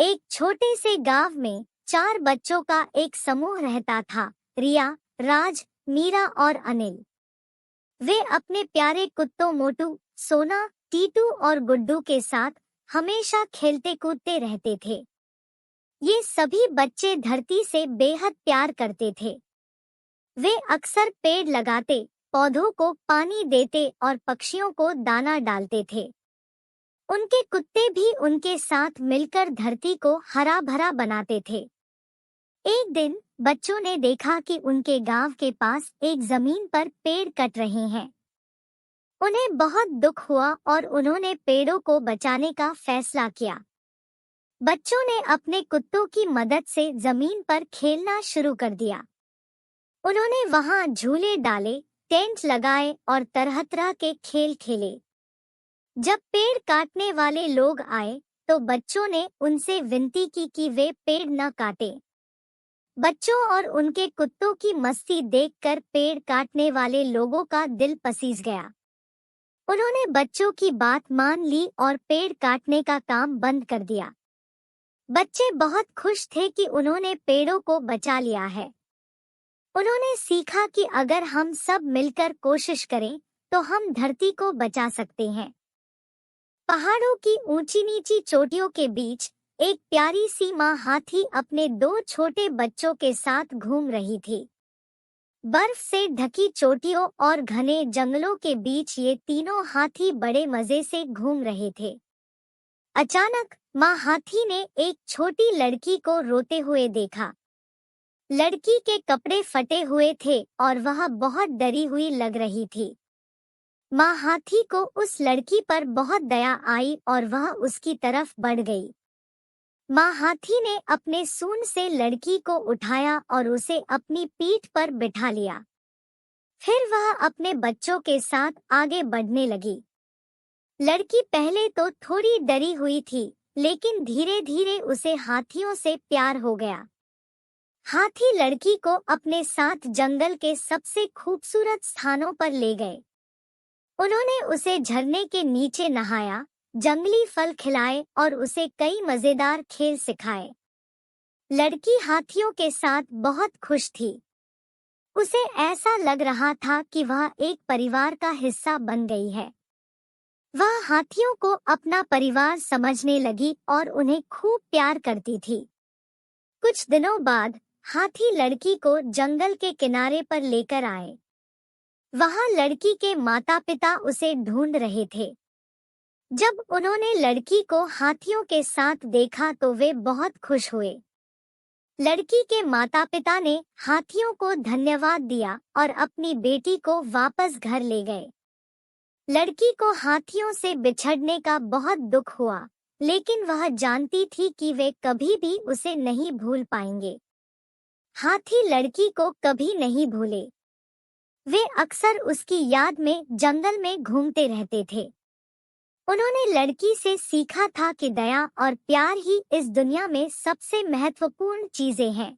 एक छोटे से गांव में 4 बच्चों का एक समूह रहता था। रिया, राज, मीरा और अनिल। वे अपने प्यारे कुत्तों मोटू, सोना, टीटू और गुड्डू के साथ हमेशा खेलते कूदते रहते थे। ये सभी बच्चे धरती से बेहद प्यार करते थे। वे अक्सर पेड़ लगाते, पौधों को पानी देते और पक्षियों को दाना डालते थे। उनके कुत्ते भी उनके साथ मिलकर धरती को हरा भरा बनाते थे। एक दिन बच्चों ने देखा कि उनके गांव के पास एक जमीन पर पेड़ कट रहे हैं। उन्हें बहुत दुख हुआ और उन्होंने पेड़ों को बचाने का फैसला किया। बच्चों ने अपने कुत्तों की मदद से जमीन पर खेलना शुरू कर दिया। उन्होंने वहां झूले डाले, टेंट लगाए और तरह तरह के खेल खेले। जब पेड़ काटने वाले लोग आए तो बच्चों ने उनसे विनती की कि वे पेड़ न काटें। बच्चों और उनके कुत्तों की मस्ती देखकर पेड़ काटने वाले लोगों का दिल पसीज गया। उन्होंने बच्चों की बात मान ली और पेड़ काटने का काम बंद कर दिया। बच्चे बहुत खुश थे कि उन्होंने पेड़ों को बचा लिया है। उन्होंने सीखा कि अगर हम सब मिलकर कोशिश करें तो हम धरती को बचा सकते हैं। पहाड़ों की ऊंची नीची चोटियों के बीच एक प्यारी सी माँ हाथी अपने 2 छोटे बच्चों के साथ घूम रही थी। बर्फ से ढकी चोटियों और घने जंगलों के बीच ये तीनों हाथी बड़े मजे से घूम रहे थे। अचानक माँ हाथी ने एक छोटी लड़की को रोते हुए देखा। लड़की के कपड़े फटे हुए थे और वह बहुत डरी हुई लग रही थी। माँ हाथी को उस लड़की पर बहुत दया आई और वह उसकी तरफ बढ़ गई। माँ हाथी ने अपने सूंड से लड़की को उठाया और उसे अपनी पीठ पर बिठा लिया। फिर वह अपने बच्चों के साथ आगे बढ़ने लगी। लड़की पहले तो थोड़ी डरी हुई थी, लेकिन धीरे धीरे उसे हाथियों से प्यार हो गया। हाथी लड़की को अपने साथ जंगल के सबसे खूबसूरत स्थानों पर ले गए। उन्होंने उसे झरने के नीचे नहाया, जंगली फल खिलाए और उसे कई मजेदार खेल सिखाए। लड़की हाथियों के साथ बहुत खुश थी। उसे ऐसा लग रहा था कि वह एक परिवार का हिस्सा बन गई है। वह हाथियों को अपना परिवार समझने लगी और उन्हें खूब प्यार करती थी। कुछ दिनों बाद हाथी लड़की को जंगल के किनारे पर लेकर आए। वहां लड़की के माता-पिता उसे ढूंढ रहे थे। जब उन्होंने लड़की को हाथियों के साथ देखा तो वे बहुत खुश हुए। लड़की के माता-पिता ने हाथियों को धन्यवाद दिया और अपनी बेटी को वापस घर ले गए। लड़की को हाथियों से बिछड़ने का बहुत दुख हुआ, लेकिन वह जानती थी कि वे कभी भी उसे नहीं भूल पाएंगे। हाथी लड़की को कभी नहीं भूले। वे अक्सर उसकी याद में जंगल में घूमते रहते थे। उन्होंने लड़की से सीखा था कि दया और प्यार ही इस दुनिया में सबसे महत्वपूर्ण चीजें हैं।